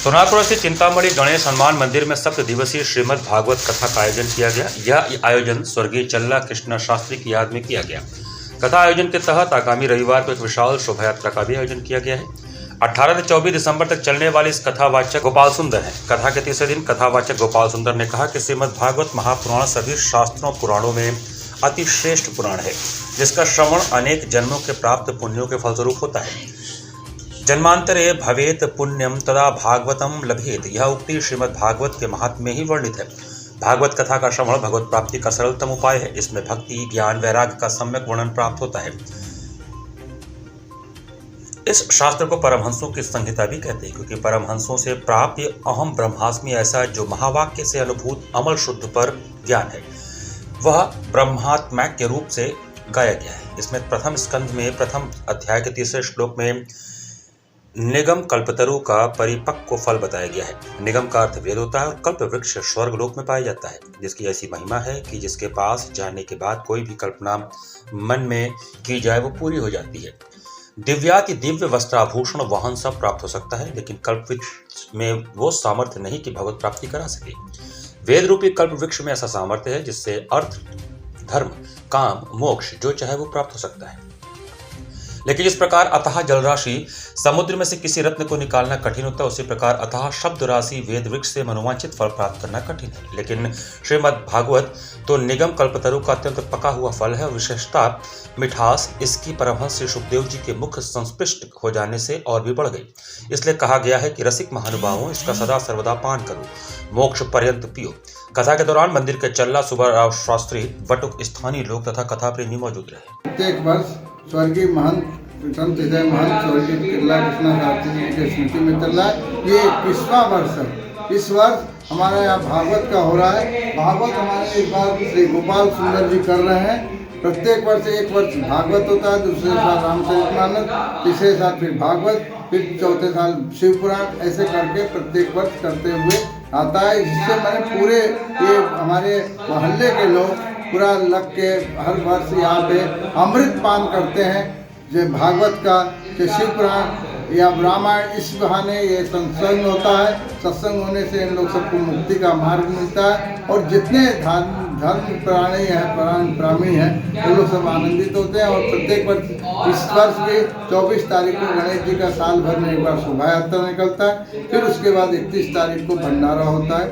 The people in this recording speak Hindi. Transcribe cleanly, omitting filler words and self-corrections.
सोनारपुर स्थित चिंतामणि गणेश हनुमान मंदिर में 7 दिवसीय श्रीमद् भागवत कथा का आयोजन किया गया। यह आयोजन स्वर्गीय चल्ला कृष्ण शास्त्री की याद में किया गया। कथा आयोजन के तहत आगामी रविवार को एक विशाल शोभा यात्रा का भी आयोजन किया गया है। 18 से 24 दिसंबर तक चलने वाली इस कथावाचक गोपाल सुंदर है। कथा के तीसरे दिन कथावाचक गोपाल सुंदर ने कहा कि श्रीमद् भागवत महापुराण सभी शास्त्रों पुराणों में अति श्रेष्ठ पुराण है, जिसका श्रवण अनेक जन्मों के प्राप्त पुण्यों के फलस्वरूप होता है। जन्मांतरे भवेत पुण्यम तदा भागवतम लभेत, यह उक्ति श्रीमद् भागवत के महात्म्य में ही वर्णित है। भागवत कथा का श्रवण भगवत प्राप्ति का सरलतम उपाय है। इसमें भक्ति, ज्ञान, वैराग्य का सम्यक वर्णन प्राप्त होता है। इस शास्त्र को परमहंसों की संहिता भी कहते हैं, क्योंकि परमहंसों से प्राप्त अहम ब्रह्मास्मि ऐसा जो महावाक्य से अनुभूत अमल शुद्ध पर ज्ञान है, वह ब्रह्मात्मक के रूप से गाया गया है। इसमें प्रथम स्कंध में प्रथम अध्याय के तीसरे श्लोक में निगम कल्पतरु का परिपक्व फल बताया गया है। निगम का अर्थ वेद होता है और कल्प वृक्ष स्वर्ग लोक में पाया जाता है, जिसकी ऐसी महिमा है कि जिसके पास जाने के बाद कोई भी कल्पना मन में की जाए वो पूरी हो जाती है। दिव्याति दिव्य वस्त्राभूषण वाहन सब प्राप्त हो सकता है, लेकिन कल्प वृक्ष में वो सामर्थ्य नहीं कि भगवत प्राप्ति करा सके। वेद रूपी कल्प वृक्ष में ऐसा सामर्थ्य है जिससे अर्थ, धर्म, काम, मोक्ष जो चाहे वो प्राप्त हो सकता है। लेकिन जिस प्रकार अथाह जलराशि समुद्र में से किसी रत्न को निकालना कठिन होता है, उसी प्रकार अथाह शब्द राशि वेद वृक्ष से मनोवांछित फल प्राप्त करना कठिन है। लेकिन श्रीमद् भागवत तो निगम कल्पतरु का अत्यंत पका हुआ फल है और विशेषता मिठास इसकी परमहंस श्री सुखदेव जी के मुख संस्पृष्ट हो जाने से और भी बढ़ गई। इसलिए कहा गया है कि रसिक महानुभावों, इसका सदा सर्वदा पान करो, मोक्ष पर्यंत पियो। कथा के दौरान मंदिर के चल्ला सुब्बाराव शास्त्री, बटुक, स्थानीय लोग तथा कथा प्रेमी मौजूद रहे। प्रत्येक वर्ष स्वर्गीय महंत संत हृदय महंत स्वर्गीय चल्ला कृष्ण शास्त्री जी के स्मृति में चल रहा है। ये 21वां वर्ष है। इस वर्ष हमारे यहाँ भागवत का हो रहा है। भागवत हमारे इस बार श्री गोपाल सुंदर जी कर रहे हैं। प्रत्येक वर्ष एक वर्ष भागवत होता है, दूसरे साल रामचरितमानस, तीसरे साल फिर भागवत, फिर चौथे साल शिव पुराण, ऐसे करके प्रत्येक वर्ष करते हुए आता है। जिससे मैंने पूरे ये हमारे मोहल्ले के लोग पूरा लग के हर वर्ष यहाँ पे अमृत पान करते हैं। जो भागवत का, जो शिव पुराण या रामायण, इस बहाने ये सत्संग होता है। सत्संग होने से इन लोग सबको मुक्ति का मार्ग मिलता है और जितने धर्म प्राणी हैं, प्राणी हैं, वो लोग सब आनंदित होते हैं। और प्रत्येक वर्ष, इस वर्ष भी 24 तारीख को गणेश जी का साल भर में एक बार शोभा यात्रा निकलता है। फिर उसके बाद 31 तारीख को भंडारा होता है।